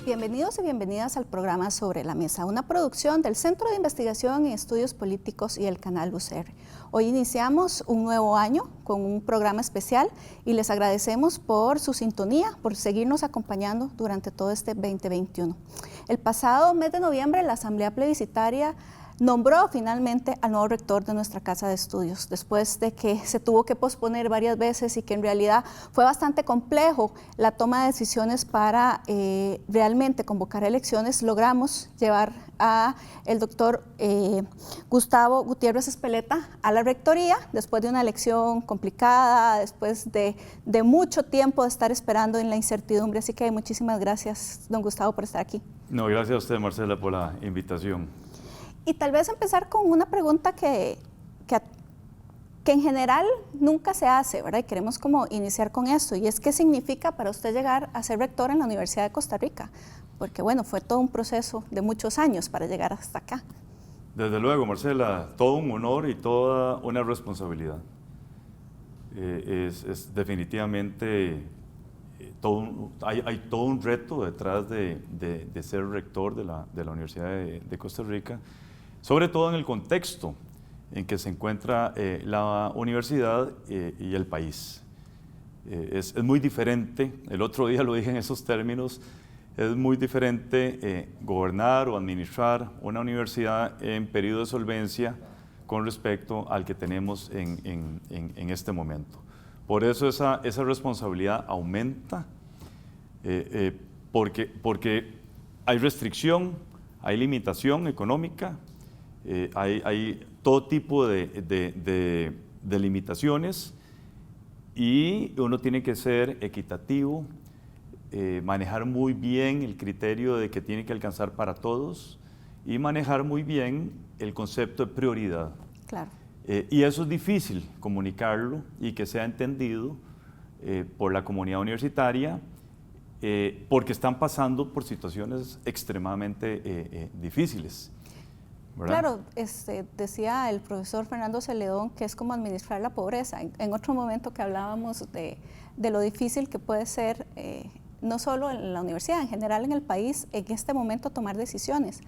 Bienvenidos y bienvenidas al programa Sobre la Mesa, una producción del Centro de Investigación en Estudios Políticos y el canal UCR. Hoy iniciamos un nuevo año con un programa especial y les agradecemos por su sintonía, por seguirnos acompañando durante todo este 2021. El pasado mes de noviembre, la Asamblea Plebiscitaria nombró finalmente al nuevo rector de nuestra casa de estudios, después de que se tuvo que posponer varias veces y que en realidad fue bastante complejo la toma de decisiones para realmente convocar elecciones. Logramos llevar a el doctor Gustavo Gutiérrez Espeleta a la rectoría, después de una elección complicada, después de mucho tiempo de estar esperando en la incertidumbre. Así que muchísimas gracias, don Gustavo, por estar aquí. No, gracias a usted, Marcela, por la invitación. Y tal vez empezar con una pregunta que en general nunca se hace, ¿verdad? Y queremos como iniciar con esto, y es ¿qué significa para usted llegar a ser rector en la Universidad de Costa Rica? Porque bueno, fue todo un proceso de muchos años para llegar hasta acá. Desde luego, Marcela, todo un honor y toda una responsabilidad. Es definitivamente, hay todo un reto detrás de ser rector de la Universidad de Costa Rica, sobre todo en el contexto en que se encuentra la universidad y el país. Es muy diferente, el otro día lo dije en esos términos, es muy diferente gobernar o administrar una universidad en periodo de solvencia con respecto al que tenemos en este momento. Por eso esa responsabilidad aumenta, porque hay restricción, hay limitación económica, hay todo tipo de limitaciones y uno tiene que ser equitativo, manejar muy bien el criterio de que tiene que alcanzar para todos y manejar muy bien el concepto de prioridad. Claro. Y eso es difícil comunicarlo y que sea entendido por la comunidad universitaria, porque están pasando por situaciones extremadamente difíciles, ¿verdad? Claro, decía el profesor Fernando Celedón que es como administrar la pobreza. En otro momento que hablábamos de lo difícil que puede ser, no solo en la universidad, en general en el país, en este momento tomar decisiones.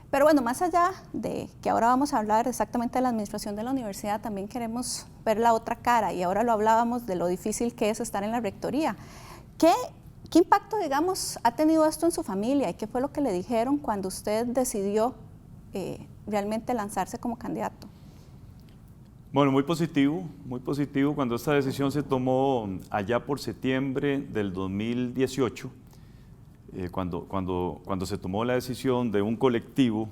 Pero bueno, más allá de que ahora vamos a hablar exactamente de la administración de la universidad, también queremos ver la otra cara, y ahora lo hablábamos de lo difícil que es estar en la rectoría. ¿Qué impacto, digamos, ha tenido esto en su familia y qué fue lo que le dijeron cuando usted decidió realmente lanzarse como candidato? Bueno, muy positivo cuando esta decisión se tomó allá por septiembre del 2018, cuando se tomó la decisión de un colectivo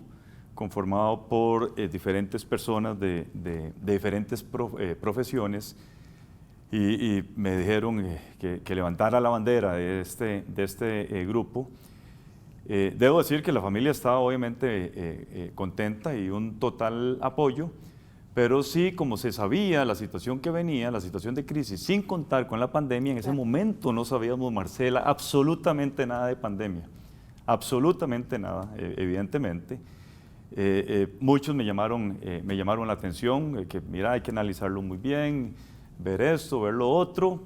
conformado por diferentes personas de diferentes profesiones, y me dijeron que levantara la bandera de este grupo. Debo decir que la familia estaba obviamente contenta y un total apoyo, pero sí, como se sabía la situación que venía, la situación de crisis, sin contar con la pandemia, en ese momento no sabíamos, Marcela, absolutamente nada de pandemia, absolutamente nada, evidentemente. Muchos me llamaron la atención, que mira, hay que analizarlo muy bien, ver esto, ver lo otro.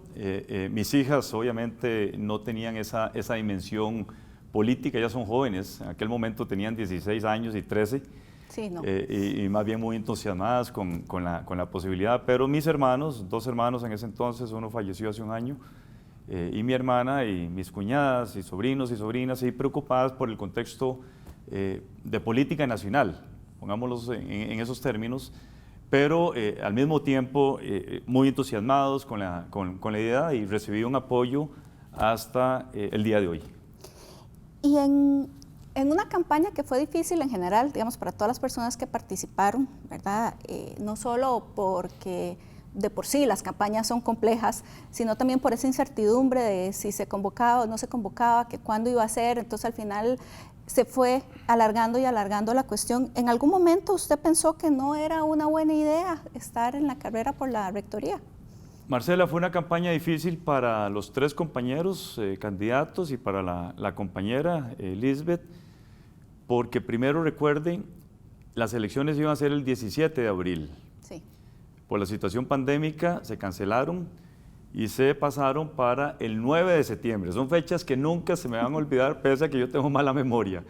Mis hijas obviamente no tenían esa dimensión política, ya son jóvenes, en aquel momento tenían 16 años y 13, sí, no. y más bien muy entusiasmadas con la posibilidad, pero mis hermanos, 2 hermanos en ese entonces, uno falleció hace un año, y mi hermana y mis cuñadas y sobrinos y sobrinas, y preocupadas por el contexto de política nacional, pongámoslos en esos términos, pero al mismo tiempo muy entusiasmados con la idea, y recibí un apoyo hasta el día de hoy. Y en una campaña que fue difícil en general, digamos, para todas las personas que participaron, ¿verdad? No solo porque de por sí las campañas son complejas, sino también por esa incertidumbre de si se convocaba o no se convocaba, que cuándo iba a ser. Entonces al final se fue alargando y alargando la cuestión. ¿En algún momento usted pensó que no era una buena idea estar en la carrera por la rectoría? Marcela, fue una campaña difícil para los 3 compañeros candidatos y para la compañera Lisbeth, porque primero recuerden, las elecciones iban a ser el 17 de abril. Sí. Por la situación pandémica se cancelaron y se pasaron para el 9 de septiembre. Son fechas que nunca se me van a olvidar, pese a que yo tengo mala memoria.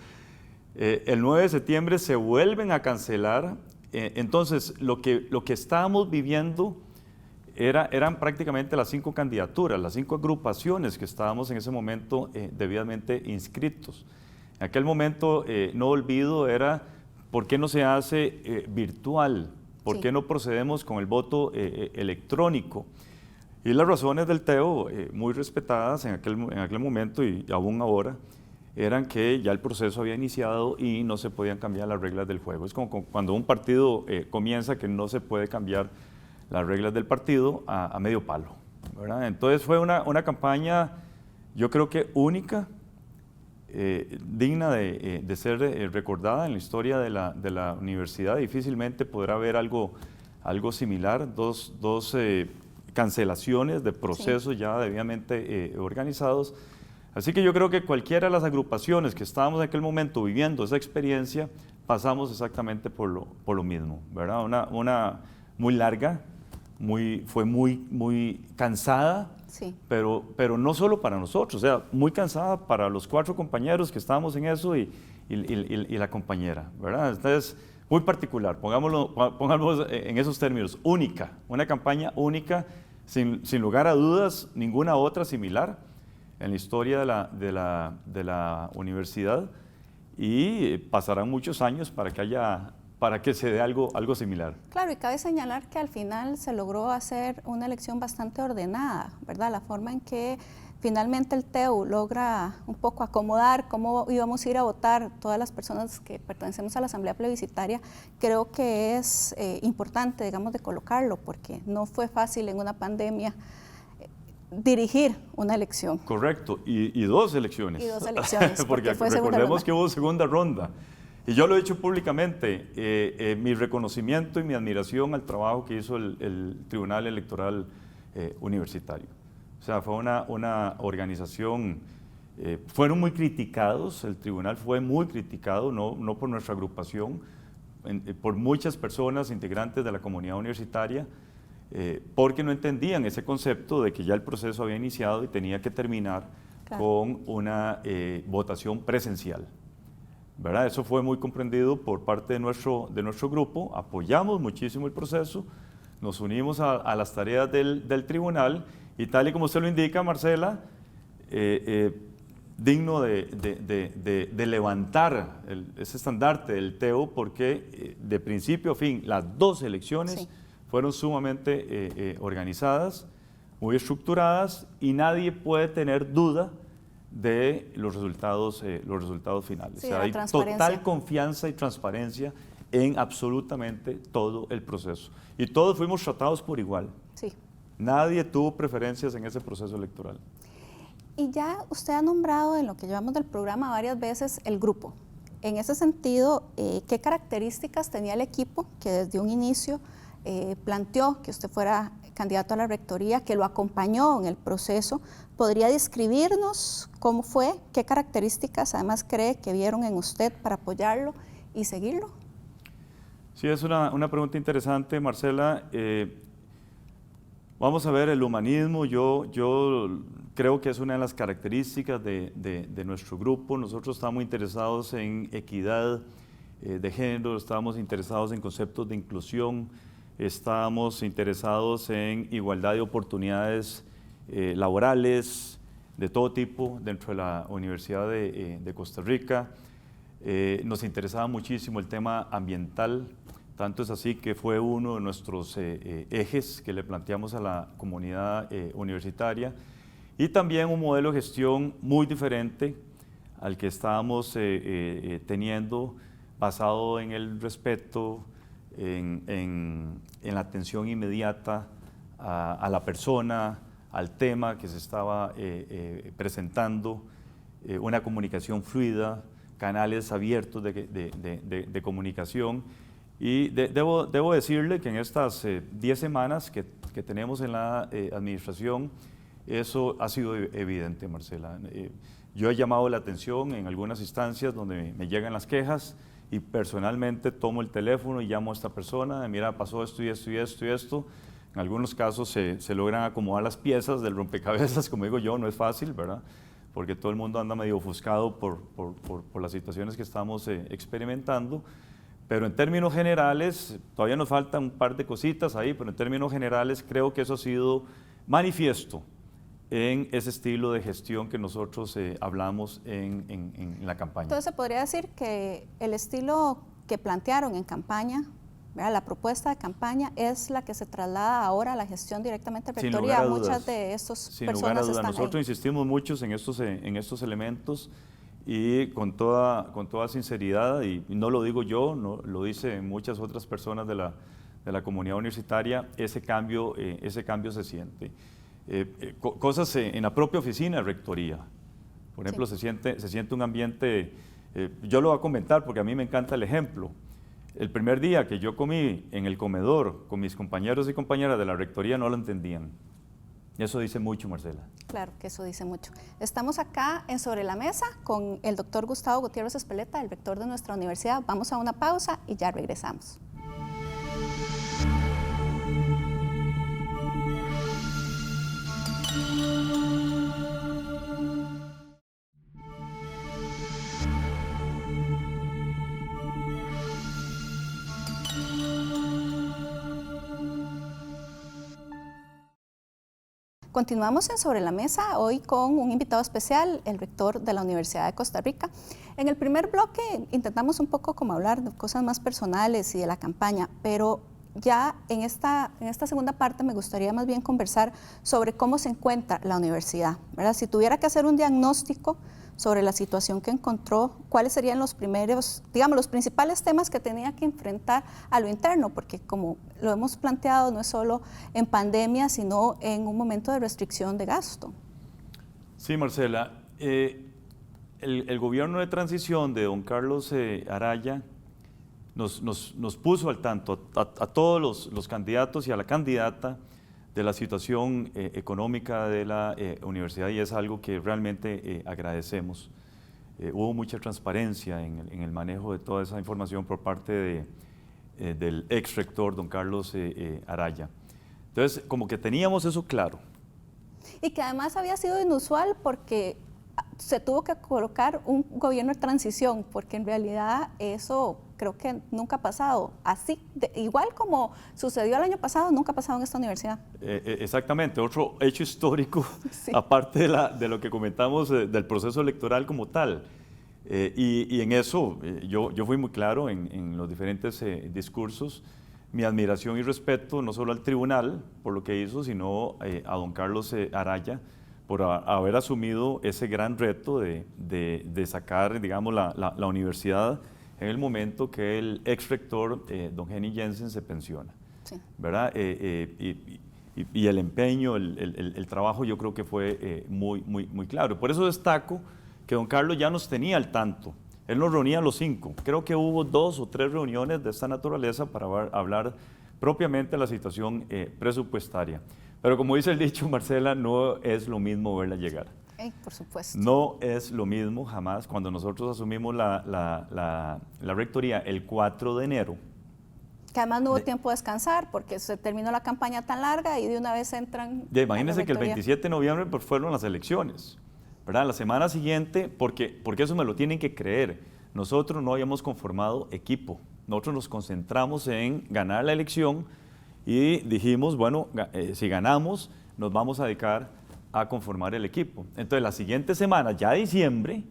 El 9 de septiembre se vuelven a cancelar. Entonces, lo que estábamos viviendo eran prácticamente las 5 candidaturas, las 5 agrupaciones que estábamos en ese momento debidamente inscritos. En aquel momento, no olvido, era ¿por qué no se hace virtual? ¿Por qué no procedemos con el voto electrónico? Y las razones del TEO, muy respetadas en aquel momento y aún ahora, eran que ya el proceso había iniciado y no se podían cambiar las reglas del juego. Es como cuando un partido comienza, que no se puede cambiar las reglas del partido a medio palo, ¿verdad? Entonces fue una campaña, yo creo que única, digna de ser recordada en la historia de la universidad. Difícilmente podrá haber algo similar, dos cancelaciones de procesos ya debidamente organizados. Así que yo creo que cualquiera de las agrupaciones que estábamos en aquel momento viviendo esa experiencia, pasamos exactamente por lo mismo, ¿verdad? Una muy larga, fue muy cansada, sí. pero no solo para nosotros, o sea, muy cansada para los 4 compañeros que estábamos en eso y la compañera, ¿verdad? Entonces, muy particular, pongámoslo en esos términos, única, una campaña única, sin lugar a dudas, ninguna otra similar en la historia de la universidad, y pasarán muchos años para que se dé algo similar. Claro, y cabe señalar que al final se logró hacer una elección bastante ordenada, ¿verdad? La forma en que finalmente el TEU logra un poco acomodar cómo íbamos a ir a votar todas las personas que pertenecemos a la Asamblea Plebiscitaria, creo que es importante, digamos, de colocarlo, porque no fue fácil en una pandemia dirigir una elección. Correcto, y 2 elecciones. Y 2 elecciones, porque recordemos que hubo segunda ronda. Y yo lo he dicho públicamente, mi reconocimiento y mi admiración al trabajo que hizo el Tribunal Electoral Universitario. O sea, fue una organización, fueron muy criticados, el tribunal fue muy criticado, no por nuestra agrupación, por muchas personas integrantes de la comunidad universitaria, porque no entendían ese concepto de que ya el proceso había iniciado y tenía que terminar con una votación presencial, ¿verdad? Eso fue muy comprendido por parte de nuestro grupo, apoyamos muchísimo el proceso, nos unimos a las tareas del tribunal y tal y como usted lo indica, Marcela, digno de levantar ese estandarte del TEO, porque de principio a fin las 2 elecciones fueron sumamente organizadas, muy estructuradas, y nadie puede tener duda de los resultados finales. Sí, o sea, hay total confianza y transparencia en absolutamente todo el proceso. Y todos fuimos tratados por igual. Sí. Nadie tuvo preferencias en ese proceso electoral. Y ya usted ha nombrado en lo que llevamos del programa varias veces el grupo. En ese sentido, ¿qué características tenía el equipo que desde un inicio planteó que usted fuera candidato a la rectoría, que lo acompañó en el proceso? ¿Podría describirnos cómo fue? ¿Qué características además cree que vieron en usted para apoyarlo y seguirlo? Sí, es una pregunta interesante, Marcela. Vamos a ver, el humanismo, yo creo que es una de las características de nuestro grupo. Nosotros estamos interesados en equidad de género, estamos interesados en conceptos de inclusión, estamos interesados en igualdad de oportunidades laborales de todo tipo dentro de la Universidad de Costa Rica. Nos interesaba muchísimo el tema ambiental, tanto es así que fue uno de nuestros ejes que le planteamos a la comunidad universitaria, y también un modelo de gestión muy diferente al que estábamos teniendo, basado en el respeto, en la atención inmediata a la persona, al tema que se estaba presentando, una comunicación fluida, canales abiertos de comunicación. Y debo decirle que en estas 10 semanas que tenemos en la administración, eso ha sido evidente, Marcela. Yo he llamado la atención en algunas instancias donde me llegan las quejas y personalmente tomo el teléfono y llamo a esta persona, mira, pasó esto y esto y esto y esto. En algunos casos se logran acomodar las piezas del rompecabezas, como digo yo, no es fácil, ¿verdad? Porque todo el mundo anda medio ofuscado por las situaciones que estamos experimentando. Pero en términos generales, todavía nos faltan un par de cositas ahí, pero en términos generales creo que eso ha sido manifiesto en ese estilo de gestión que nosotros hablamos en la campaña. Entonces se podría decir que el estilo que plantearon en campaña, ¿verdad? La propuesta de campaña es la que se traslada ahora a la gestión directamente a rectoría. Muchas de estas personas están ahí. Nosotros insistimos mucho en estos elementos y con toda sinceridad, y no lo digo yo, no, lo dicen muchas otras personas de la comunidad universitaria, ese cambio se siente. Cosas en la propia oficina de rectoría. Por ejemplo, sí. se siente un ambiente, yo lo voy a comentar porque a mí me encanta el ejemplo. El primer día que yo comí en el comedor con mis compañeros y compañeras de la rectoría no lo entendían. Eso dice mucho, Marcela. Claro que eso dice mucho. Estamos acá en Sobre la Mesa con el doctor Gustavo Gutiérrez Espeleta, el rector de nuestra universidad. Vamos a una pausa y ya regresamos. Continuamos en Sobre la Mesa, hoy con un invitado especial, el rector de la Universidad de Costa Rica. En el primer bloque intentamos un poco como hablar de cosas más personales y de la campaña, pero ya en esta segunda parte me gustaría más bien conversar sobre cómo se encuentra la universidad, ¿verdad? Si tuviera que hacer un diagnóstico sobre la situación que encontró, ¿cuáles serían los primeros, digamos, los principales temas que tenía que enfrentar a lo interno? Porque como lo hemos planteado, no es solo en pandemia, sino en un momento de restricción de gasto. Sí, Marcela. El gobierno de transición de don Carlos Araya nos puso al tanto a todos los candidatos y a la candidata de la situación económica de la universidad, y es algo que realmente agradecemos. Hubo mucha transparencia en el manejo de toda esa información por parte del ex rector, don Carlos Araya. Entonces, como que teníamos eso claro. Y que además había sido inusual porque se tuvo que colocar un gobierno de transición, porque en realidad eso creo que nunca ha pasado. Así, igual como sucedió el año pasado, nunca ha pasado en esta universidad. Exactamente, otro hecho histórico, sí. Aparte de lo que comentamos del proceso electoral como tal. Y en eso yo fui muy claro en los diferentes discursos, mi admiración y respeto no solo al tribunal por lo que hizo, sino a don Carlos Araya, por haber asumido ese gran reto de sacar, digamos, la universidad en el momento que el ex rector, don Henny Jensen, se pensiona. Sí. ¿Verdad? Y el empeño, el trabajo, yo creo que fue muy claro. Por eso destaco que don Carlos ya nos tenía al tanto. Él nos reunía a los 5. Creo que hubo 2 o 3 reuniones de esta naturaleza para hablar propiamente de la situación presupuestaria. Pero como dice el dicho, Marcela, no es lo mismo verla llegar. Por supuesto. No es lo mismo jamás. Cuando nosotros asumimos la rectoría el 4 de enero. Que además no hubo tiempo de descansar porque se terminó la campaña tan larga y de una vez entran. Imagínense que el 27 de noviembre pues, fueron las elecciones, ¿verdad? La semana siguiente, porque eso me lo tienen que creer, nosotros no habíamos conformado equipo. Nosotros nos concentramos en ganar la elección y dijimos, bueno, si ganamos, nos vamos a dedicar a conformar el equipo. Entonces, la siguiente semana, ya diciembre,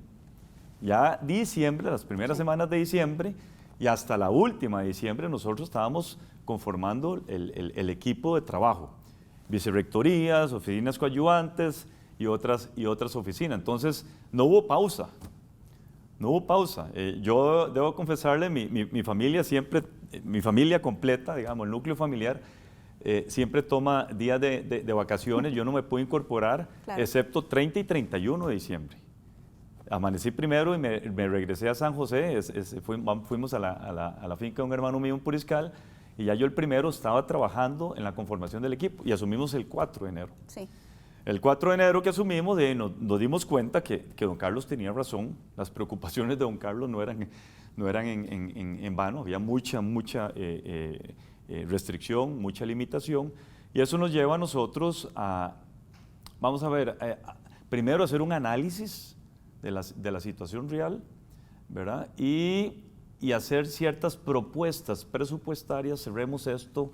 las primeras semanas de diciembre y hasta la última de diciembre, nosotros estábamos conformando el equipo de trabajo, vicerrectorías, oficinas coadyuvantes y otras oficinas. Entonces, no hubo pausa. Yo debo confesarle, mi familia siempre, mi familia completa, digamos, el núcleo familiar, siempre toma días de vacaciones. Yo no me puedo incorporar, claro, excepto 30 y 31 de diciembre. amanecí primero y me regresé a San José, fuimos a la finca de un hermano mío en Puriscal, y ya yo el primero estaba trabajando en la conformación del equipo y asumimos el 4 de enero. Sí. El 4 de enero que asumimos, nos dimos cuenta que don Carlos tenía razón, las preocupaciones de don Carlos no eran en vano, había mucha restricción, mucha limitación, y eso nos lleva a nosotros a, vamos a ver, primero hacer un análisis de la situación real, ¿verdad? Y hacer ciertas propuestas presupuestarias, cerremos esto,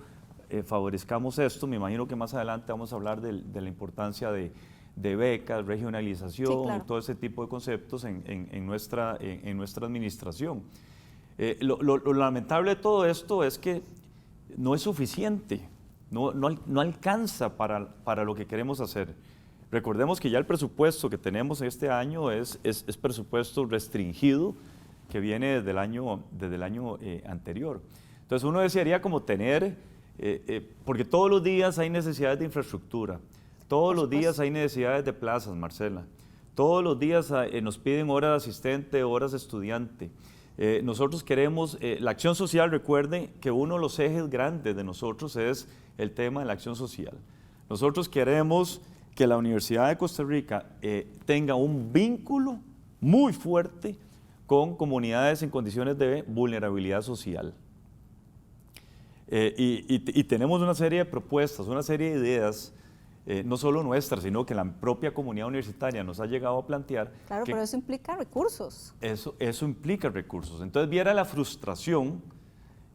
favorezcamos esto. Me imagino que más adelante vamos a hablar de la importancia de becas, regionalización, sí, claro, y todo ese tipo de conceptos en nuestra administración. Lo lamentable de todo esto es que no es suficiente, no alcanza para lo que queremos hacer. Recordemos que ya el presupuesto que tenemos este año es presupuesto restringido, que viene desde el año anterior. Entonces uno desearía como tener, porque todos los días hay necesidades de infraestructura, todos los días hay necesidades de plazas, Marcela, todos los días nos piden horas de asistente, horas de estudiante. Nosotros queremos, la acción social, recuerden que uno de los ejes grandes de nosotros es el tema de la acción social. Nosotros queremos que la Universidad de Costa Rica tenga un vínculo muy fuerte con comunidades en condiciones de vulnerabilidad social. Y tenemos una serie de propuestas, una serie de ideas, no solo nuestras, sino que la propia comunidad universitaria nos ha llegado a plantear. Claro, pero eso implica recursos. Eso implica recursos. Entonces, viera la frustración,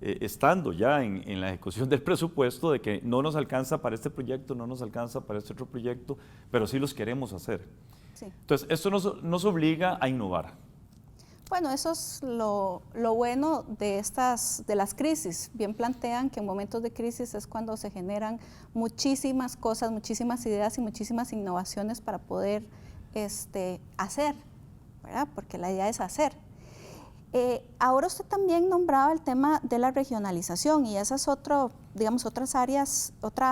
estando ya en la ejecución del presupuesto, de que no nos alcanza para este proyecto, no nos alcanza para este otro proyecto, pero sí los queremos hacer. Sí. Entonces, esto nos obliga a innovar. Bueno, eso es lo bueno de las crisis. Bien plantean que en momentos de crisis es cuando se generan muchísimas cosas, muchísimas ideas y muchísimas innovaciones para poder hacer, ¿verdad? Porque la idea es hacer. Ahora usted también nombraba el tema de la regionalización y esa es otra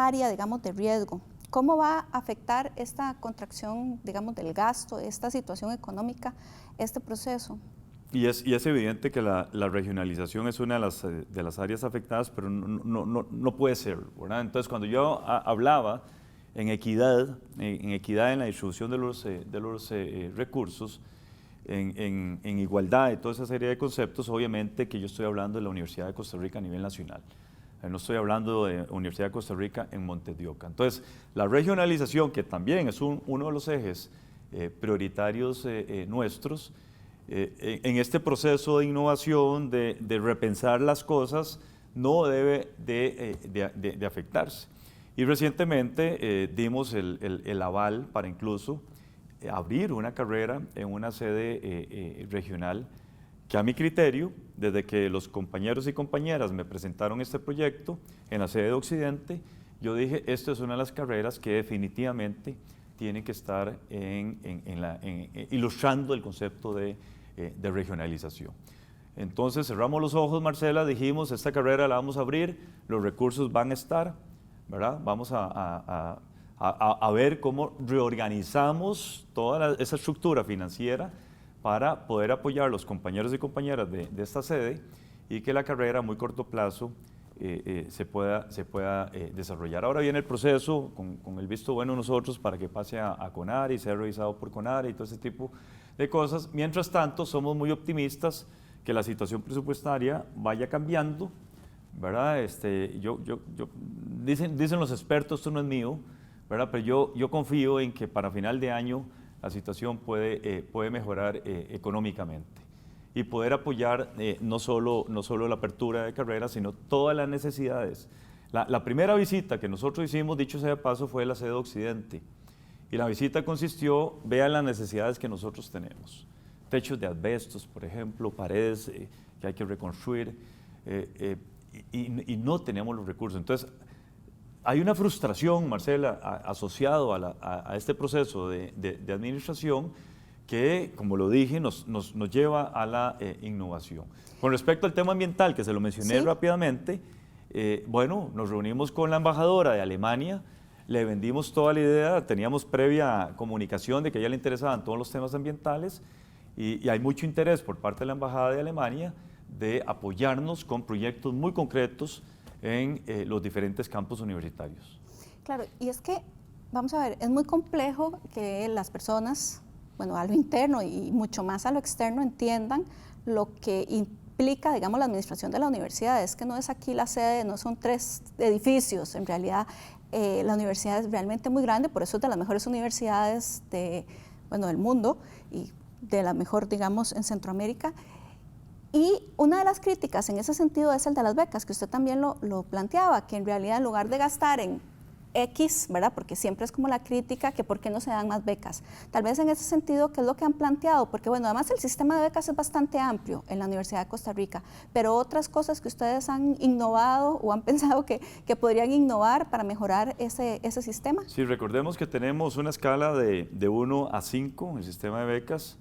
área, digamos, de riesgo. ¿Cómo va a afectar esta contracción, digamos, del gasto, esta situación económica, este proceso? Y es evidente que la regionalización es una de las áreas afectadas, pero no puede ser, ¿verdad? Entonces, cuando yo hablaba en equidad en la distribución de los recursos, en igualdad y toda esa serie de conceptos, obviamente que yo estoy hablando de la Universidad de Costa Rica a nivel nacional. No estoy hablando de Universidad de Costa Rica en Montes de Oca. Entonces, la regionalización, que también es uno de los ejes prioritarios nuestros, en este proceso de innovación, de repensar las cosas, no debe de afectarse. Y recientemente dimos el aval para incluso abrir una carrera en una sede regional que, a mi criterio, desde que los compañeros y compañeras me presentaron este proyecto en la sede de Occidente, yo dije, esta es una de las carreras que definitivamente tiene que estar ilustrando el concepto de regionalización. Entonces cerramos los ojos, Marcela, dijimos, esta carrera la vamos a abrir, los recursos van a estar, ¿verdad? Vamos a ver cómo reorganizamos toda esa estructura financiera para poder apoyar a los compañeros y compañeras de esta sede y que la carrera a muy corto plazo se pueda desarrollar. Ahora viene el proceso con el visto bueno de nosotros para que pase a CONARE y sea revisado por CONARE y todo ese tipo de cosas. Mientras tanto, somos muy optimistas que la situación presupuestaria vaya cambiando, ¿verdad? Dicen los expertos, esto no es mío, ¿verdad? Pero yo confío en que para final de año la situación puede mejorar económicamente y poder apoyar no solo la apertura de carreras, sino todas las necesidades. La primera visita que nosotros hicimos, dicho sea de paso, fue la sede de Occidente. Y la visita consistió, vean las necesidades que nosotros tenemos. Techos de asbestos, por ejemplo, paredes que hay que reconstruir, y no tenemos los recursos. Entonces, hay una frustración, Marcela, asociado a este proceso de administración que, como lo dije, nos lleva a la innovación. Con respecto al tema ambiental, que se lo mencioné rápidamente, bueno, nos reunimos con la embajadora de Alemania, le vendimos toda la idea, teníamos previa comunicación de que a ella le interesaban todos los temas ambientales y hay mucho interés por parte de la Embajada de Alemania de apoyarnos con proyectos muy concretos en los diferentes campus universitarios. Claro, y es que, vamos a ver, es muy complejo que las personas, bueno, a lo interno y mucho más a lo externo, entiendan lo que implica, digamos, la administración de la universidad. Es que no es aquí la sede, no son 3 edificios, en realidad la universidad es realmente muy grande, por eso es de las mejores universidades del mundo y de la mejor, digamos, en Centroamérica. Y una de las críticas en ese sentido es el de las becas, que usted también lo planteaba, que en realidad en lugar de gastar en X, ¿verdad? Porque siempre es como la crítica que por qué no se dan más becas. Tal vez en ese sentido, ¿qué es lo que han planteado? Porque bueno, además el sistema de becas es bastante amplio en la Universidad de Costa Rica, pero otras cosas que ustedes han innovado o han pensado que podrían innovar para mejorar ese sistema. Sí, recordemos que tenemos una escala de 1 a 5 en el sistema de becas,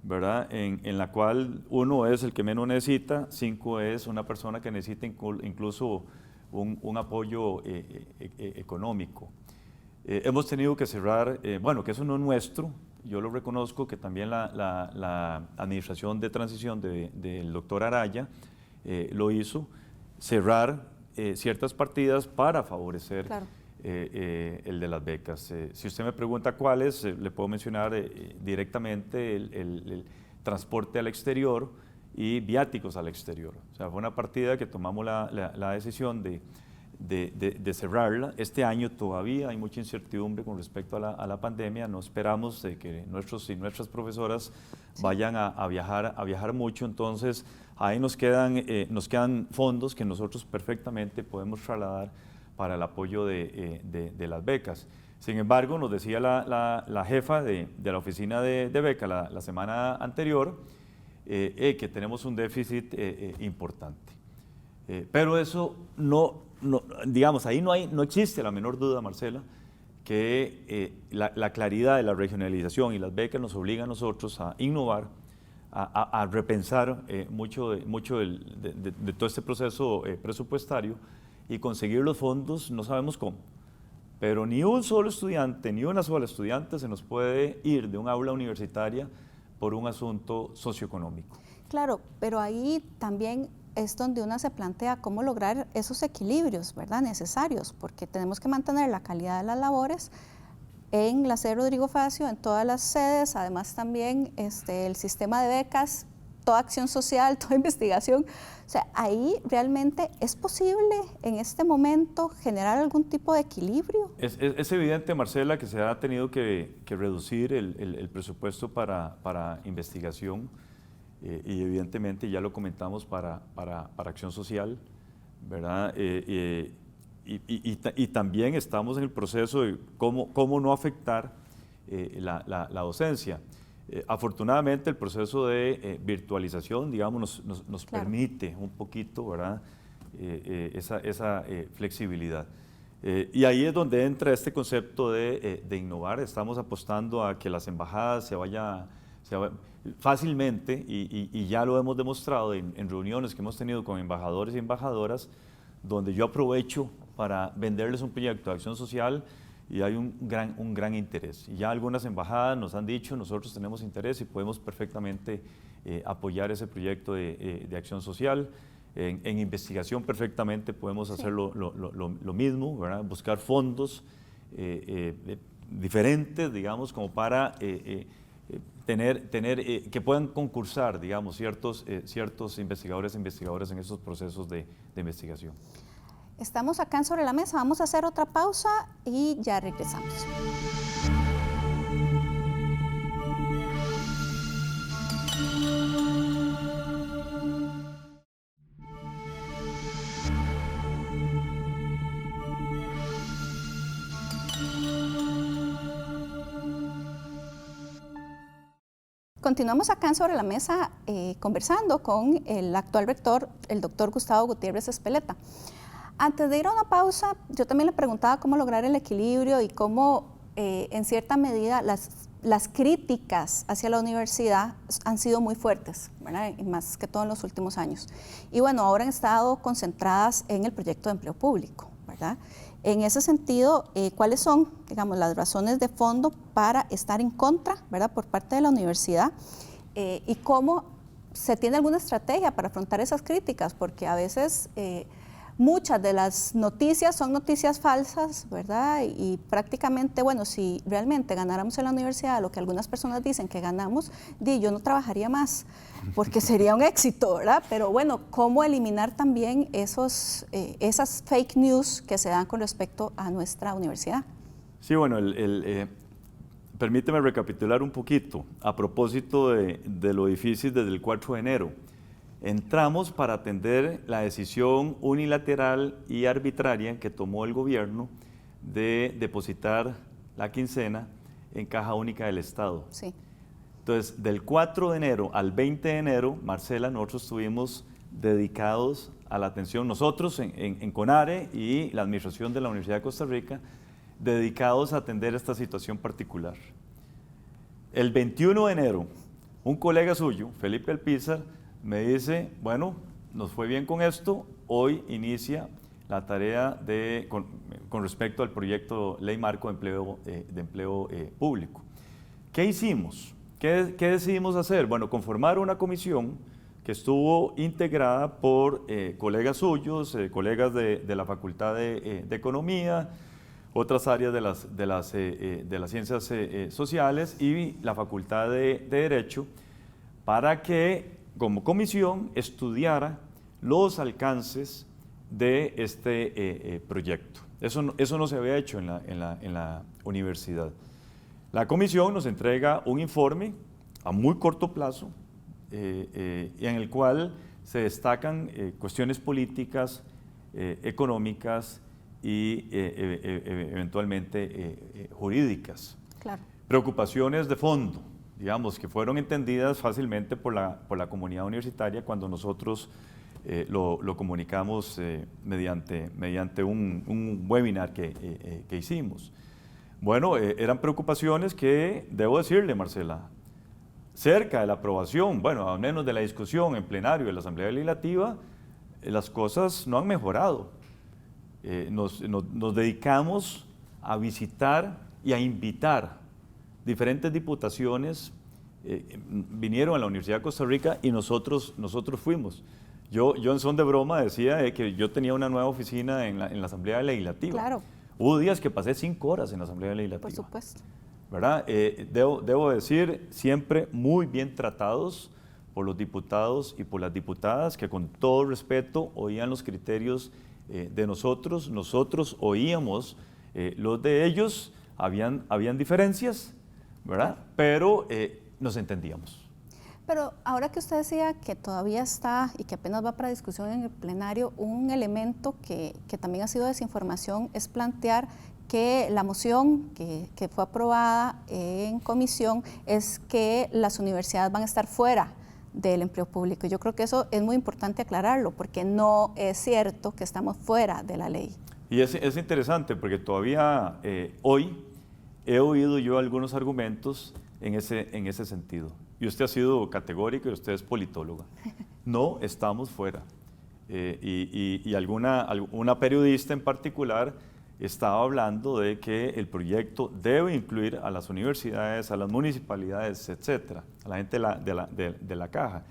¿verdad? En la cual 1 es el que menos necesita, 5 es una persona que necesita incluso un apoyo económico. Hemos tenido que cerrar, bueno, que eso no es nuestro, yo lo reconozco, que también la administración de transición del doctor Araya lo hizo, cerrar ciertas partidas para favorecer claro. El de las becas. Si usted me pregunta cuáles, le puedo mencionar directamente el transporte al exterior y viáticos al exterior. O sea, fue una partida que tomamos la decisión de cerrarla. Este año todavía hay mucha incertidumbre con respecto a la pandemia. No esperamos de que nuestros y nuestras profesoras vayan a viajar mucho. Entonces, ahí nos quedan fondos que nosotros perfectamente podemos trasladar para el apoyo de las becas. Sin embargo, nos decía la jefa de la oficina de beca la semana anterior que tenemos un déficit importante. Pero eso digamos, ahí no existe la menor duda, Marcela, que la claridad de la regionalización y las becas nos obligan a nosotros a innovar, a repensar mucho de todo este proceso presupuestario y conseguir los fondos, no sabemos cómo. Pero ni un solo estudiante, ni una sola estudiante se nos puede ir de un aula universitaria por un asunto socioeconómico. Claro, pero ahí también es donde uno se plantea cómo lograr esos equilibrios, ¿verdad?, necesarios, porque tenemos que mantener la calidad de las labores en la sede Rodrigo Facio, en todas las sedes, además también el sistema de becas, toda acción social, toda investigación. O sea, ahí realmente es posible en este momento generar algún tipo de equilibrio. Es evidente, Marcela, que se ha tenido que reducir el presupuesto para investigación y evidentemente ya lo comentamos para acción social, ¿verdad? Y también estamos en el proceso de cómo no afectar la docencia. Afortunadamente el proceso de virtualización, digamos, nos claro, permite un poquito, ¿verdad?, esa flexibilidad. Y ahí es donde entra este concepto de innovar. Estamos apostando a que las embajadas se vayan fácilmente, y ya lo hemos demostrado en reuniones que hemos tenido con embajadores y embajadoras, donde yo aprovecho para venderles un proyecto de acción social y hay un gran interés. Y ya algunas embajadas nos han dicho, nosotros tenemos interés y podemos perfectamente apoyar ese proyecto de acción social. En investigación perfectamente podemos hacer lo mismo, ¿verdad? Buscar fondos diferentes, digamos, como para tener que puedan concursar, digamos, ciertos investigadores e investigadoras en esos procesos de investigación. Estamos acá en Sobre la Mesa, vamos a hacer otra pausa y ya regresamos. Continuamos acá en Sobre la Mesa conversando con el actual rector, el doctor Gustavo Gutiérrez Espeleta. Antes de ir a una pausa, yo también le preguntaba cómo lograr el equilibrio y cómo, en cierta medida, las críticas hacia la universidad han sido muy fuertes, ¿verdad?, y más que todo en los últimos años. Y bueno, ahora han estado concentradas en el proyecto de empleo público, ¿verdad? En ese sentido, ¿cuáles son, digamos, las razones de fondo para estar en contra, ¿verdad?, por parte de la universidad? y cómo se tiene alguna estrategia para afrontar esas críticas, porque a veces muchas de las noticias son noticias falsas, ¿verdad? Y prácticamente, bueno, si realmente ganáramos en la universidad lo que algunas personas dicen que ganamos, yo no trabajaría más, porque sería un éxito, ¿verdad? Pero bueno, ¿cómo eliminar también esas fake news que se dan con respecto a nuestra universidad? Sí, bueno, permíteme recapitular un poquito a propósito de lo difícil desde el 4 de enero. Entramos para atender la decisión unilateral y arbitraria que tomó el gobierno de depositar la quincena en Caja Única del Estado. Sí. Entonces, del 4 de enero al 20 de enero, Marcela, nosotros estuvimos dedicados a la atención, nosotros en CONARE y la administración de la Universidad de Costa Rica, dedicados a atender esta situación particular. El 21 de enero, un colega suyo, Felipe Alpizar, me dice, bueno, nos fue bien con esto, hoy inicia la tarea con respecto al proyecto Ley Marco de Empleo Público. ¿Qué hicimos? ¿Qué decidimos hacer? Bueno, conformar una comisión que estuvo integrada por colegas suyos, colegas de la Facultad de Economía, otras áreas de las ciencias sociales y la Facultad de Derecho, para que como comisión estudiara los alcances de este proyecto. Eso no se había hecho en la universidad. La comisión nos entrega un informe a muy corto plazo en el cual se destacan cuestiones políticas, económicas y eventualmente jurídicas. Claro. Preocupaciones de fondo, digamos, que fueron entendidas fácilmente por la comunidad universitaria cuando nosotros lo comunicamos mediante un webinar que hicimos. Bueno, eran preocupaciones que, debo decirle, Marcela, cerca de la aprobación, bueno, al menos de la discusión en plenario de la Asamblea Legislativa, las cosas no han mejorado. Nos dedicamos a visitar y a invitar diferentes diputaciones, vinieron a la Universidad de Costa Rica y nosotros fuimos. Yo en son de broma decía que yo tenía una nueva oficina en la Asamblea Legislativa. Claro. Hubo días que pasé 5 horas en la Asamblea Legislativa. Por supuesto. ¿Verdad? Debo decir, siempre muy bien tratados por los diputados y por las diputadas que con todo respeto oían los criterios de nosotros oíamos los de ellos, habían diferencias, ¿verdad? Pero nos entendíamos. Pero ahora que usted decía que todavía está y que apenas va para discusión en el plenario, un elemento que también ha sido desinformación es plantear que la moción que fue aprobada en comisión es que las universidades van a estar fuera del empleo público. Yo creo que eso es muy importante aclararlo, porque no es cierto que estamos fuera de la ley. Y es interesante porque todavía hoy he oído yo algunos argumentos en ese sentido. Y usted ha sido categórico y usted es politóloga. No estamos fuera. Y una periodista en particular estaba hablando de que el proyecto debe incluir a las universidades, a las municipalidades, etcétera, a la gente de la caja.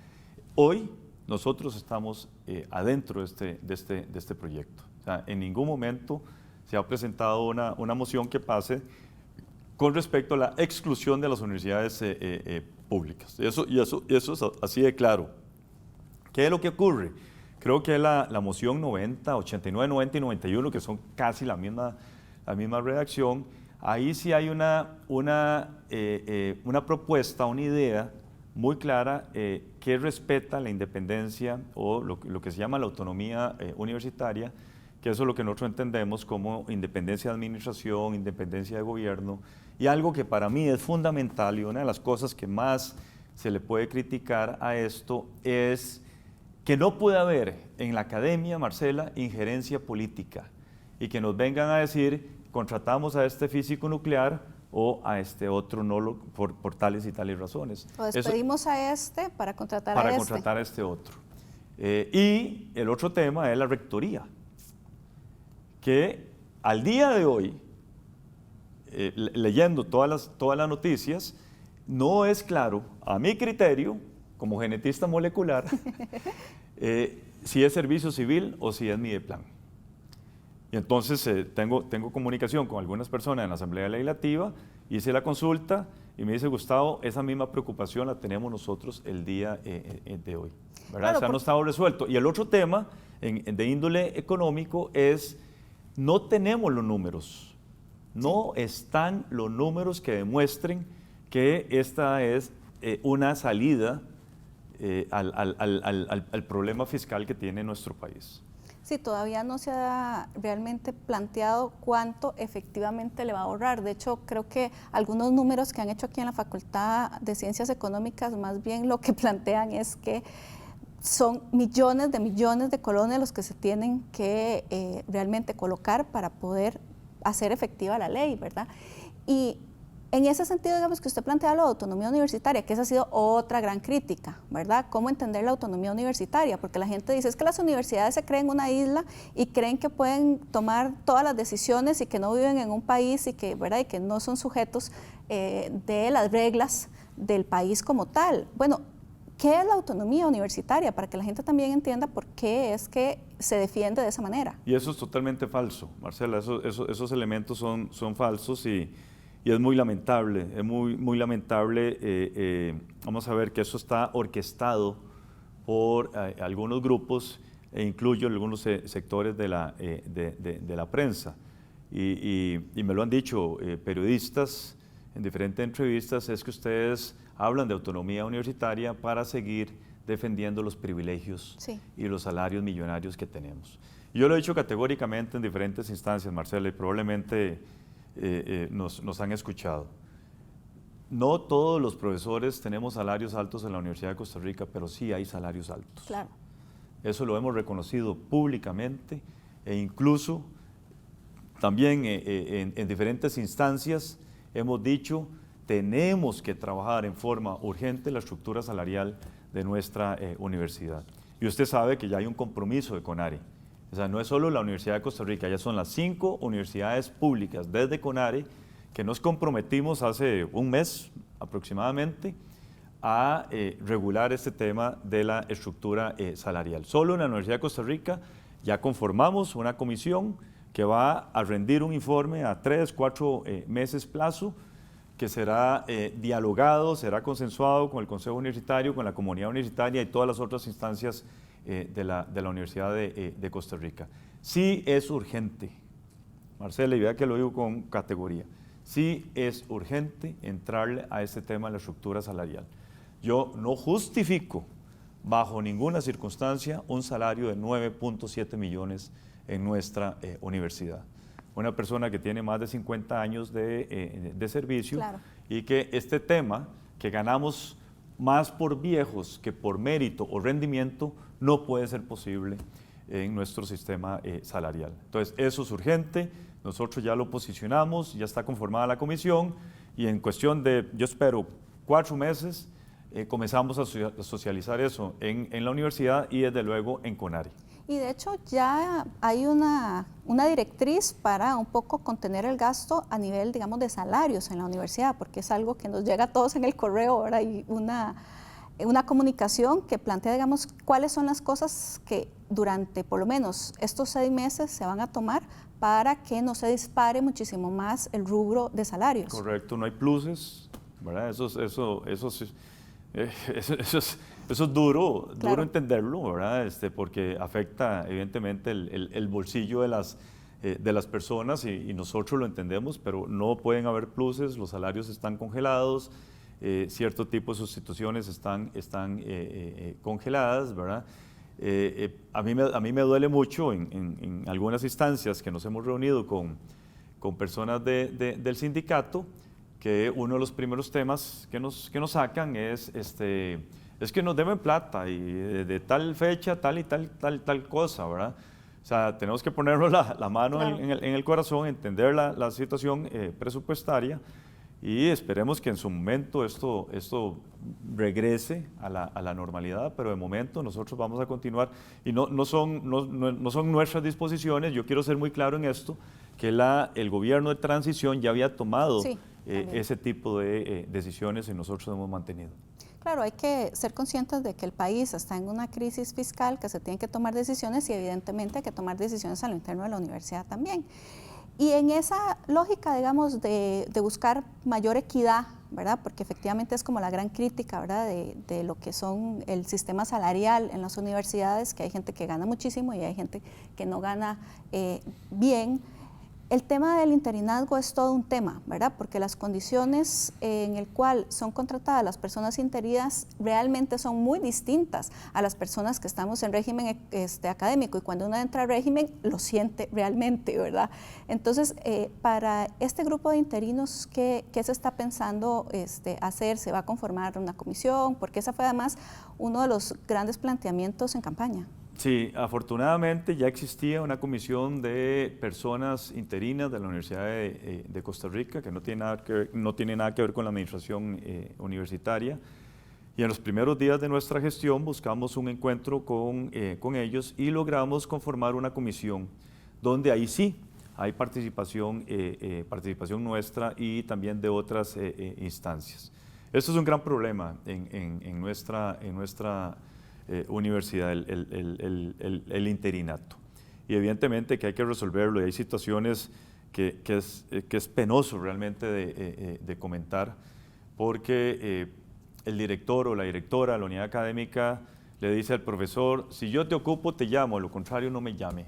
Hoy nosotros estamos adentro de este proyecto. O sea, en ningún momento se ha presentado una moción que pase con respecto a la exclusión de las universidades públicas. Eso es así de claro. ¿Qué es lo que ocurre? Creo que la moción 90, 89, 90 y 91, que son casi la misma redacción, ahí sí hay una propuesta, una idea muy clara que respeta la independencia o lo que se llama la autonomía universitaria, que eso es lo que nosotros entendemos como independencia de administración, independencia de gobierno, y algo que para mí es fundamental y una de las cosas que más se le puede criticar a esto es que no puede haber en la academia, Marcela, injerencia política y que nos vengan a decir contratamos a este físico nuclear o a este otro no por tales y tales razones. O despedimos a este para contratar a este otro. Y el otro tema es la rectoría, que al día de hoy, leyendo todas las noticias, no es claro, a mi criterio, como genetista molecular, si es servicio civil o si es Mideplan. Y entonces tengo comunicación con algunas personas en la Asamblea Legislativa, hice la consulta y me dice, Gustavo, esa misma preocupación la tenemos nosotros el día de hoy, ¿verdad? Claro, o sea, no estaba resuelto. Y el otro tema de índole económico es, no tenemos los números, no están los números que demuestren que esta es una salida al problema fiscal que tiene nuestro país. Sí, todavía no se ha realmente planteado cuánto efectivamente le va a ahorrar. De hecho, creo que algunos números que han hecho aquí en la Facultad de Ciencias Económicas, más bien lo que plantean es que son millones de colones los que se tienen que realmente colocar para poder hacer efectiva la ley, ¿verdad? Y en ese sentido, digamos que usted plantea la autonomía universitaria, que esa ha sido otra gran crítica, ¿verdad? ¿Cómo entender la autonomía universitaria? Porque la gente dice, es que las universidades se creen una isla y creen que pueden tomar todas las decisiones y que no viven en un país y que, ¿verdad? Y que no son sujetos de las reglas del país como tal. Bueno, ¿qué es la autonomía universitaria? Para que la gente también entienda por qué es que se defiende de esa manera. Y eso es totalmente falso, Marcela, esos elementos son falsos y es muy lamentable, muy lamentable. Vamos a ver que eso está orquestado por algunos grupos e incluyo algunos sectores de la prensa. Y me lo han dicho periodistas en diferentes entrevistas, es que ustedes hablan de autonomía universitaria para seguir defendiendo los privilegios y los salarios millonarios que tenemos. Yo lo he dicho categóricamente en diferentes instancias, Marcela, y probablemente nos han escuchado. No todos los profesores tenemos salarios altos en la Universidad de Costa Rica, pero sí hay salarios altos. Claro. Eso lo hemos reconocido públicamente e incluso también en diferentes instancias hemos dicho tenemos que trabajar en forma urgente la estructura salarial de nuestra universidad. Y usted sabe que ya hay un compromiso de CONARE. O sea, no es solo la Universidad de Costa Rica, ya son las 5 universidades públicas desde CONARE que nos comprometimos hace un mes aproximadamente a regular este tema de la estructura salarial. Solo en la Universidad de Costa Rica ya conformamos una comisión que va a rendir un informe a 3, 4 meses plazo, que será dialogado, será consensuado con el Consejo Universitario, con la comunidad universitaria y todas las otras instancias de la Universidad de Costa Rica. Sí es urgente, Marcela, y vea que lo digo con categoría, sí es urgente entrarle a este tema de la estructura salarial. Yo no justifico bajo ninguna circunstancia un salario de 9.7 millones en nuestra universidad. Una persona que tiene más de 50 años de servicio, claro, y que este tema, que ganamos más por viejos que por mérito o rendimiento, no puede ser posible en nuestro sistema salarial. Entonces, eso es urgente, nosotros ya lo posicionamos, ya está conformada la comisión y en cuestión de, yo espero, 4 meses, comenzamos a socializar eso en la universidad y desde luego en CONARE. Y de hecho ya hay una directriz para un poco contener el gasto a nivel, digamos, de salarios en la universidad, porque es algo que nos llega a todos en el correo. Ahora hay una comunicación que plantea, digamos, cuáles son las cosas que durante por lo menos estos 6 meses se van a tomar para que no se dispare muchísimo más el rubro de salarios. Correcto, no hay pluses, ¿verdad? Eso es duro, claro, duro entenderlo, ¿verdad? Porque afecta evidentemente el bolsillo de las personas y nosotros lo entendemos, pero no pueden haber pluses, los salarios están congelados, cierto tipo de sustituciones están congeladas, ¿verdad? A mí me duele mucho en algunas instancias que nos hemos reunido con personas del sindicato, que uno de los primeros temas que nos sacan es que nos deben plata y de tal fecha, tal y tal cosa, ¿verdad? O sea, tenemos que ponernos la mano, claro, en el corazón, entender la situación presupuestaria y esperemos que en su momento esto regrese a la normalidad, pero de momento nosotros vamos a continuar y no son nuestras disposiciones. Yo quiero ser muy claro en esto, que el gobierno de transición ya había tomado, sí, ese tipo de decisiones y nosotros hemos mantenido. Claro, hay que ser conscientes de que el país está en una crisis fiscal, que se tienen que tomar decisiones y evidentemente hay que tomar decisiones a lo interno de la universidad también. Y en esa lógica, digamos, de buscar mayor equidad, ¿verdad? Porque efectivamente es como la gran crítica, ¿verdad? De lo que son el sistema salarial en las universidades, que hay gente que gana muchísimo y hay gente que no gana bien. El tema del interinazgo es todo un tema, ¿verdad? Porque las condiciones en el cual son contratadas las personas interinas realmente son muy distintas a las personas que estamos en régimen académico, y cuando uno entra al régimen lo siente realmente, ¿verdad? Entonces, para este grupo de interinos, ¿qué se está pensando hacer? ¿Se va a conformar una comisión? Porque esa fue además uno de los grandes planteamientos en campaña. Sí, afortunadamente ya existía una comisión de personas interinas de la Universidad de Costa Rica, que no tiene nada que ver con la administración universitaria. Y en los primeros días de nuestra gestión buscamos un encuentro con ellos y logramos conformar una comisión donde ahí sí hay participación nuestra y también de otras instancias. Esto es un gran problema en nuestra universidad, el interinato. Y evidentemente que hay que resolverlo, y hay situaciones que es penoso realmente de comentar, porque el director o la directora de la unidad académica le dice al profesor: si yo te ocupo te llamo, lo contrario no me llame.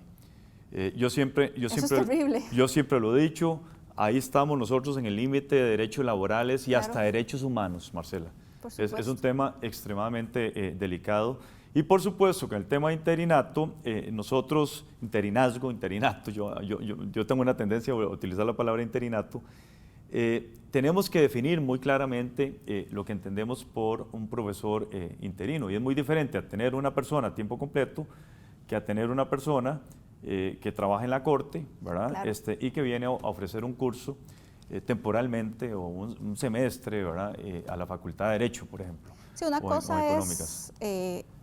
Yo siempre lo he dicho, ahí estamos nosotros en el límite de derechos laborales y claro, hasta derechos humanos, Marcela. Es un tema extremadamente delicado. Y por supuesto que en el tema de interinato, nosotros, interinato, yo tengo una tendencia a utilizar la palabra interinato, tenemos que definir muy claramente lo que entendemos por un profesor interino. Y es muy diferente a tener una persona a tiempo completo que a tener una persona que trabaja en la corte, ¿verdad? Claro. Y que viene a ofrecer un curso temporalmente o un semestre, ¿verdad? A la Facultad de Derecho, por ejemplo. Sí, una cosa es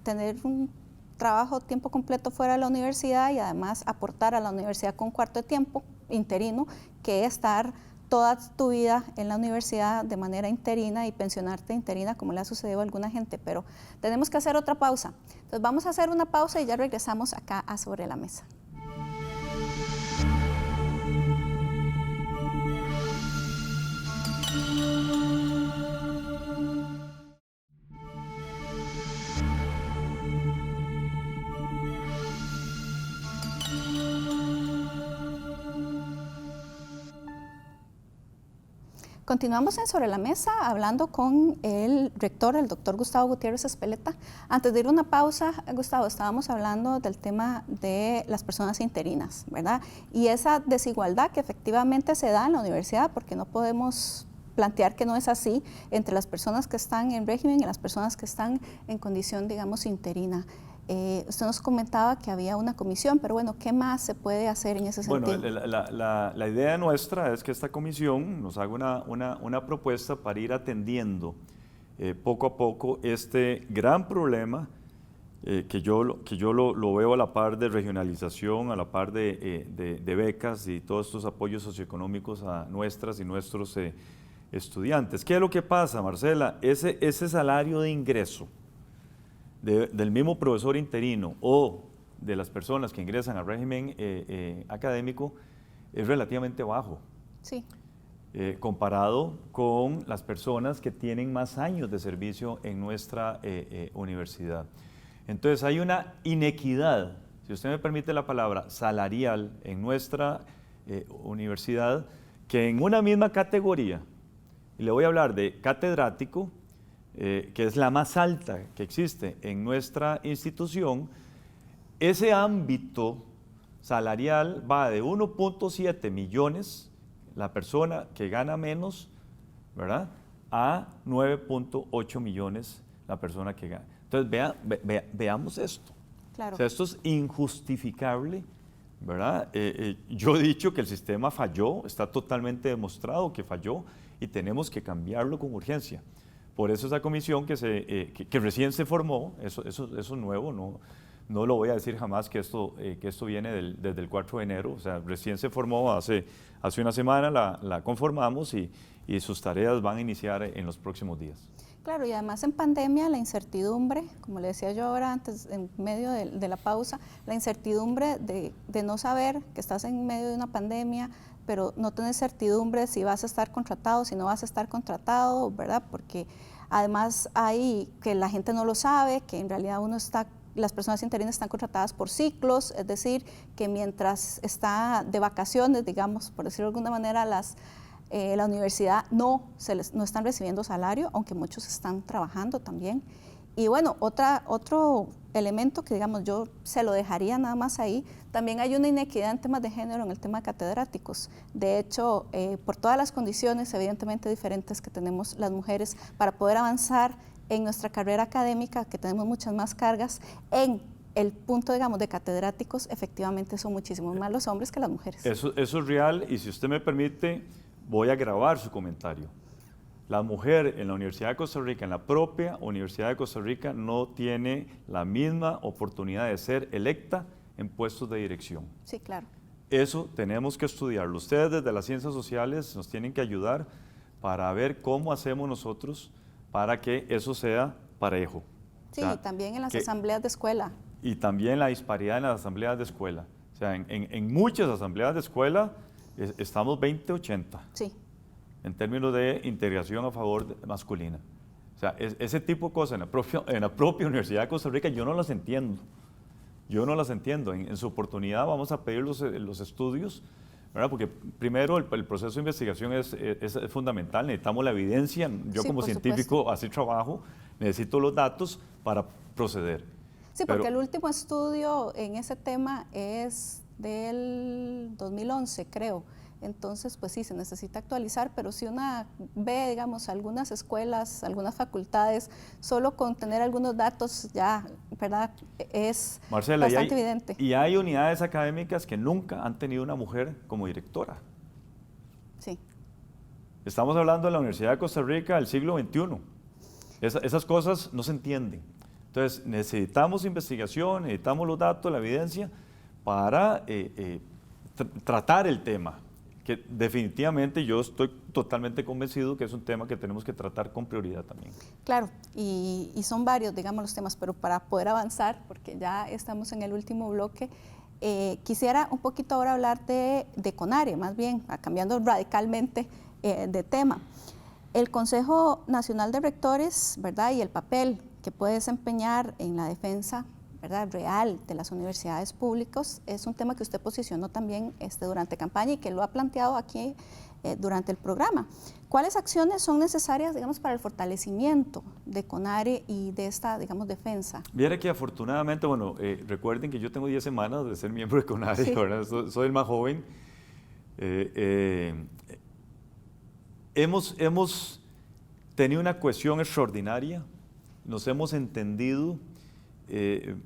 tener un trabajo tiempo completo fuera de la universidad y además aportar a la universidad con cuarto de tiempo interino, que estar toda tu vida en la universidad de manera interina y pensionarte interina, como le ha sucedido a alguna gente. Pero tenemos que hacer otra pausa. Entonces vamos a hacer una pausa y ya regresamos acá a Sobre la Mesa. Continuamos en Sobre la Mesa hablando con el rector, el doctor Gustavo Gutiérrez Espeleta. Antes de ir a una pausa, Gustavo, estábamos hablando del tema de las personas interinas, ¿verdad? Y esa desigualdad que efectivamente se da en la universidad, porque no podemos plantear que no es así entre las personas que están en régimen y las personas que están en condición, digamos, interina. Usted nos comentaba que había una comisión, pero bueno, ¿qué más se puede hacer en ese sentido? Bueno, la idea nuestra es que esta comisión nos haga una propuesta para ir atendiendo poco a poco este gran problema que yo lo veo a la par de regionalización, a la par de becas y todos estos apoyos socioeconómicos a nuestras y nuestros estudiantes. ¿Qué es lo que pasa, Marcela? Ese salario de ingreso del mismo profesor interino o de las personas que ingresan al régimen académico es relativamente bajo. Sí. Comparado con las personas que tienen más años de servicio en nuestra universidad. Entonces hay una inequidad, si usted me permite la palabra, salarial en nuestra universidad, que en una misma categoría, y le voy a hablar de catedrático, que es la más alta que existe en nuestra institución, ese ámbito salarial va de 1.7 millones, la persona que gana menos, ¿verdad?, a 9.8 millones la persona que gana. Entonces, veamos esto. Claro. O sea, esto es injustificable, ¿verdad? Yo he dicho que el sistema falló, está totalmente demostrado que falló y tenemos que cambiarlo con urgencia. Por eso esa comisión que recién se formó, eso es nuevo, no lo voy a decir jamás que esto viene desde el 4 de enero, o sea, recién se formó hace una semana, la conformamos y sus tareas van a iniciar en los próximos días. Claro, y además en pandemia la incertidumbre, como le decía yo ahora antes, en medio de la pausa, la incertidumbre de no saber que estás en medio de una pandemia, pero no tener certidumbre si vas a estar contratado, si no vas a estar contratado, ¿verdad? Porque además hay que la gente no lo sabe, que en realidad las personas interinas están contratadas por ciclos, es decir, que mientras está de vacaciones, digamos, por decirlo de alguna manera, la universidad no están recibiendo salario, aunque muchos están trabajando también. Y bueno, otro elemento que digamos yo se lo dejaría nada más ahí, también hay una inequidad en temas de género en el tema de catedráticos. De hecho, por todas las condiciones evidentemente diferentes que tenemos las mujeres para poder avanzar en nuestra carrera académica, que tenemos muchas más cargas, en el punto, digamos, de catedráticos, efectivamente son muchísimos más los hombres que las mujeres. Eso es real, y si usted me permite, voy a grabar su comentario. La mujer en la Universidad de Costa Rica, en la propia Universidad de Costa Rica, no tiene la misma oportunidad de ser electa en puestos de dirección. Sí, claro. Eso tenemos que estudiarlo. Ustedes desde las ciencias sociales nos tienen que ayudar para ver cómo hacemos nosotros para que eso sea parejo. Sí, o sea, y también en las asambleas de escuela. Y también la disparidad en las asambleas de escuela. O sea, en muchas asambleas de escuela estamos 20-80. Sí. En términos de integración a favor masculina. O sea, ese tipo de cosas en la propia Universidad de Costa Rica yo no las entiendo. Yo no las entiendo. En su oportunidad vamos a pedir los estudios, ¿verdad? Porque primero el proceso de investigación es fundamental, necesitamos la evidencia. Yo como científico así trabajo, necesito los datos para proceder. Sí, porque el último estudio en ese tema es del 2011, creo. Entonces, pues sí, se necesita actualizar, pero si una ve, digamos, algunas escuelas, algunas facultades, solo con tener algunos datos ya, ¿verdad?, es Marcela, bastante evidente. Y hay unidades académicas que nunca han tenido una mujer como directora. Sí. Estamos hablando de la Universidad de Costa Rica del siglo XXI. Esas cosas no se entienden. Entonces, necesitamos investigación, necesitamos los datos, la evidencia, para tratar el tema, que definitivamente yo estoy totalmente convencido que es un tema que tenemos que tratar con prioridad también. Claro, y son varios, digamos, los temas, pero para poder avanzar, porque ya estamos en el último bloque, quisiera un poquito ahora hablar de CONARE, más bien, cambiando radicalmente de tema. El Consejo Nacional de Rectores, ¿verdad?, y el papel que puede desempeñar en la defensa, ¿verdad?, real de las universidades públicas, es un tema que usted posicionó también durante campaña y que lo ha planteado aquí durante el programa. ¿Cuáles acciones son necesarias, digamos, para el fortalecimiento de CONARE y de esta, digamos, defensa? Viera que afortunadamente, bueno, recuerden que yo tengo 10 semanas de ser miembro de CONARE, sí. ¿Verdad? Soy el más joven. Hemos tenido una cohesión extraordinaria, nos hemos entendido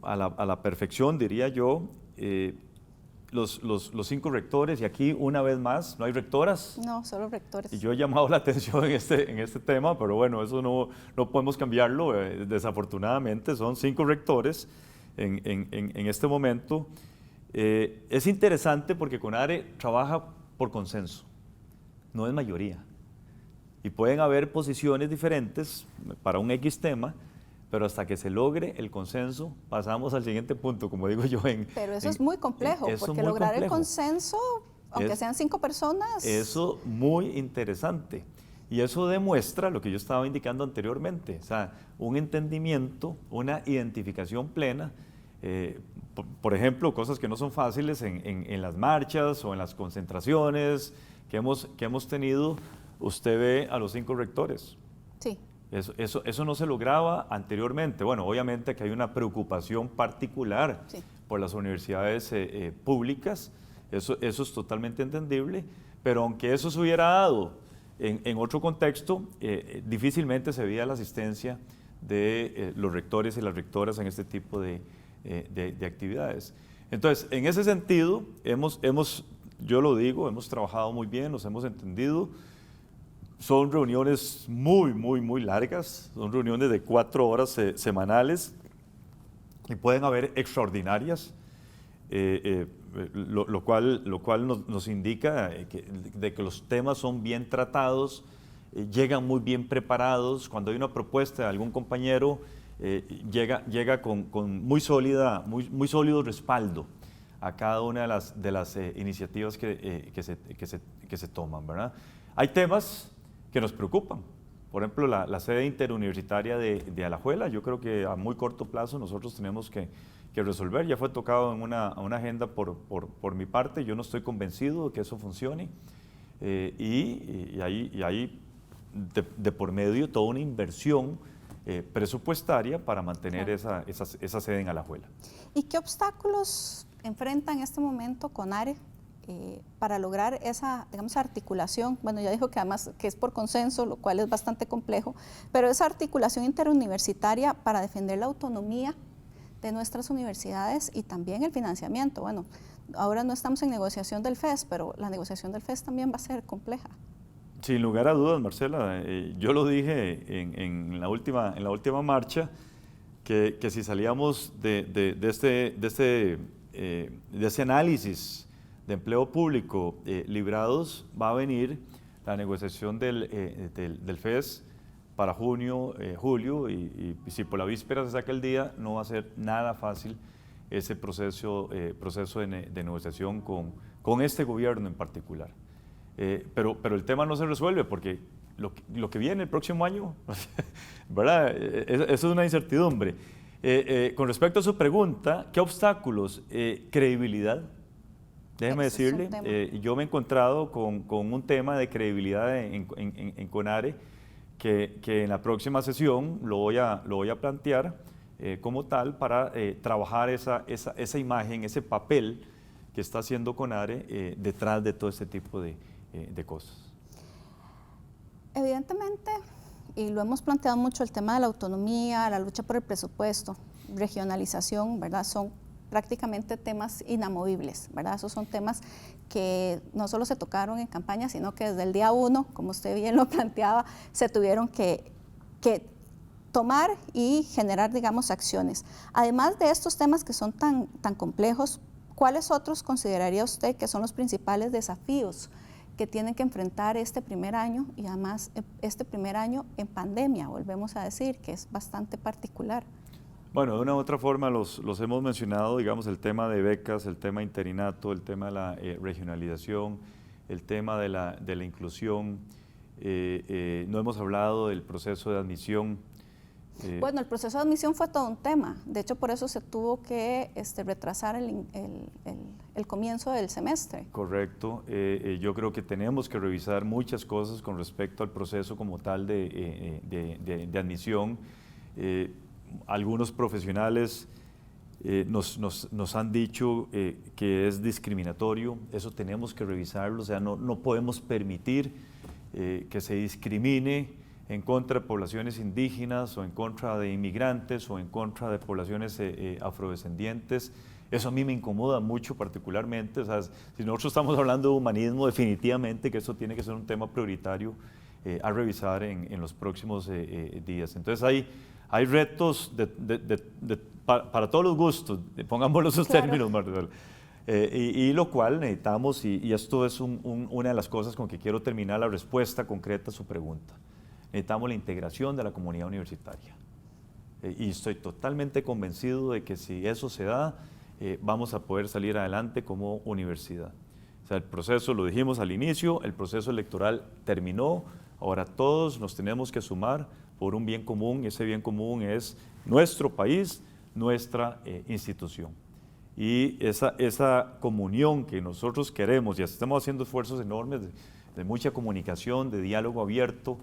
a la perfección, diría yo. Los 5 rectores, y aquí una vez más, ¿no hay rectoras? No, solo rectores. Y yo he llamado la atención en este tema, pero bueno, eso no podemos cambiarlo, desafortunadamente, son 5 rectores en este momento. Es interesante porque CONARE trabaja por consenso, no es mayoría. Y pueden haber posiciones diferentes para un X tema, pero hasta que se logre el consenso, pasamos al siguiente punto, como digo yo. Pero eso es muy complejo, porque lograr el consenso, aunque sean 5 personas... Eso muy interesante. Y eso demuestra lo que yo estaba indicando anteriormente, o sea, un entendimiento, una identificación plena. Por ejemplo, cosas que no son fáciles en las marchas o en las concentraciones que hemos tenido. Usted ve a los 5 rectores. Sí. Eso no se lograba anteriormente. Bueno, obviamente que hay una preocupación particular por las universidades públicas, eso es totalmente entendible, pero aunque eso se hubiera dado en otro contexto, difícilmente se veía la asistencia de los rectores y las rectoras en este tipo de actividades. Entonces, en ese sentido, yo lo digo, hemos trabajado muy bien, nos hemos entendido. Son reuniones muy largas, son reuniones de 4 horas semanales, y pueden haber extraordinarias, lo cual nos indica de que los temas son bien tratados, llegan muy bien preparados. Cuando hay una propuesta de algún compañero, llega con muy sólido respaldo a cada una de las iniciativas que se toman, ¿verdad? Hay temas que nos preocupan. Por ejemplo, la sede interuniversitaria de Alajuela, yo creo que a muy corto plazo nosotros tenemos que resolver. Ya fue tocado en una agenda por mi parte. Yo no estoy convencido de que eso funcione. Y hay de por medio toda una inversión presupuestaria para mantener esa sede en Alajuela. ¿Y qué obstáculos enfrenta en este momento CONARE para lograr esa, digamos, articulación? Bueno, ya dijo que además que es por consenso, lo cual es bastante complejo, pero esa articulación interuniversitaria para defender la autonomía de nuestras universidades y también el financiamiento. Bueno, ahora no estamos en negociación del FES, pero la negociación del FES también va a ser compleja. Sin lugar a dudas, Marcela, yo lo dije en la última marcha, que si salíamos de ese análisis de empleo público librados, va a venir la negociación del FES para junio, julio, y si por la víspera se saca el día, no va a ser nada fácil ese proceso de negociación con este gobierno en particular. Pero el tema no se resuelve porque lo que viene el próximo año, ¿verdad? Eso es una incertidumbre. Con respecto a su pregunta, ¿qué obstáculos? Credibilidad. Déjeme decirle, yo me he encontrado con un tema de credibilidad en CONARE que en la próxima sesión lo voy a plantear como tal para trabajar esa imagen, ese papel que está haciendo CONARE detrás de todo este tipo de cosas. Evidentemente, y lo hemos planteado mucho, el tema de la autonomía, la lucha por el presupuesto, regionalización, ¿verdad? Son prácticamente temas inamovibles, ¿verdad? Esos son temas que no solo se tocaron en campaña, sino que desde el día 1, como usted bien lo planteaba, se tuvieron que tomar y generar, digamos, acciones. Además de estos temas que son tan complejos, ¿cuáles otros consideraría usted que son los principales desafíos que tienen que enfrentar este primer año, y además este primer año en pandemia, volvemos a decir, que es bastante particular? Bueno, de una u otra forma los hemos mencionado, digamos, el tema de becas, el tema interinato, el tema de la regionalización, el tema de la inclusión. No hemos hablado del proceso de admisión. Bueno, el proceso de admisión fue todo un tema. De hecho, por eso se tuvo que retrasar el comienzo del semestre. Correcto. Yo creo que tenemos que revisar muchas cosas con respecto al proceso como tal de admisión. Algunos profesionales nos han dicho que es discriminatorio. Eso tenemos que revisarlo. O sea, no podemos permitir que se discrimine en contra de poblaciones indígenas o en contra de inmigrantes o en contra de poblaciones afrodescendientes. Eso a mí me incomoda mucho particularmente. O sea, si nosotros estamos hablando de humanismo, definitivamente que eso tiene que ser un tema prioritario a revisar en los próximos días. Entonces hay retos para todos los gustos, pongámoslo esos términos, Marcela. Y lo cual necesitamos, y esto es una de las cosas con que quiero terminar la respuesta concreta a su pregunta. Necesitamos la integración de la comunidad universitaria. Y estoy totalmente convencido de que si eso se da, vamos a poder salir adelante como universidad. O sea, el proceso, lo dijimos al inicio, el proceso electoral terminó, ahora todos nos tenemos que sumar por un bien común, y ese bien común es nuestro país, nuestra institución. Y esa comunión que nosotros queremos, y estamos haciendo esfuerzos enormes de mucha comunicación, de diálogo abierto.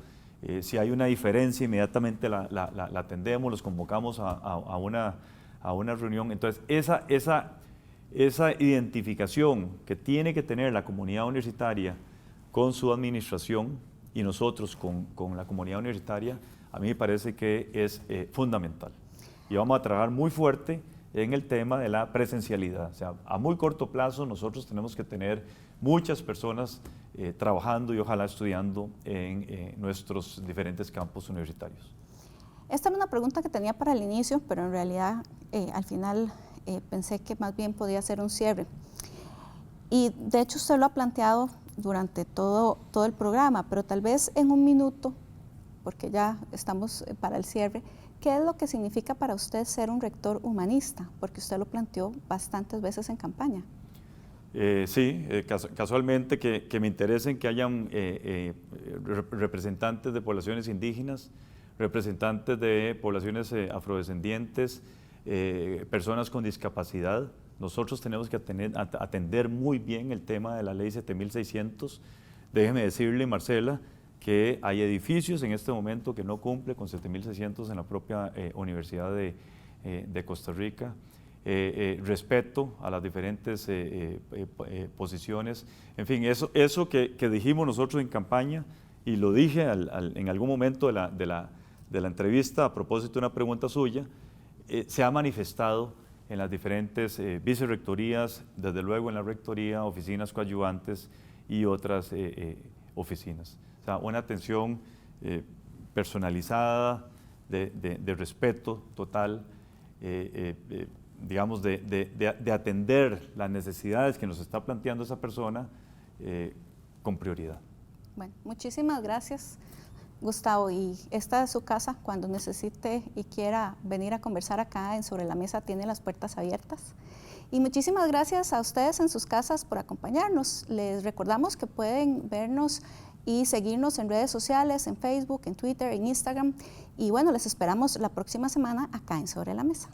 Si hay una diferencia, inmediatamente la atendemos, los convocamos a una reunión. Entonces, esa identificación que tiene que tener la comunidad universitaria con su administración y nosotros con la comunidad universitaria, a mí me parece que es fundamental. Y vamos a trabajar muy fuerte en el tema de la presencialidad. O sea, a muy corto plazo nosotros tenemos que tener muchas personas trabajando y ojalá estudiando en nuestros diferentes campus universitarios. Esta era una pregunta que tenía para el inicio, pero en realidad al final pensé que más bien podía ser un cierre. Y de hecho usted lo ha planteado durante todo el programa, pero tal vez en un minuto, porque ya estamos para el cierre, ¿qué es lo que significa para usted ser un rector humanista? Porque usted lo planteó bastantes veces en campaña. Sí, casualmente que me interesa en que hayan representantes de poblaciones indígenas, representantes de poblaciones afrodescendientes, personas con discapacidad. Nosotros tenemos que atender muy bien el tema de la ley 7600. Déjeme decirle, Marcela, que hay edificios en este momento que no cumplen con 7600 en la propia Universidad de Costa Rica. Respeto a las diferentes posiciones. En fin, eso que dijimos nosotros en campaña, y lo dije en algún momento de la entrevista a propósito de una pregunta suya, se ha manifestado en las diferentes vicerrectorías, desde luego en la rectoría, oficinas coadyuvantes y otras oficinas. O sea, una atención personalizada, de respeto total, digamos, de atender las necesidades que nos está planteando esa persona con prioridad. Bueno, muchísimas gracias, Gustavo, y esta es su casa. Cuando necesite y quiera venir a conversar acá en Sobre la Mesa, tiene las puertas abiertas. Y muchísimas gracias a ustedes en sus casas por acompañarnos. Les recordamos que pueden vernos y seguirnos en redes sociales, en Facebook, en Twitter, en Instagram. Y bueno, les esperamos la próxima semana acá en Sobre la Mesa.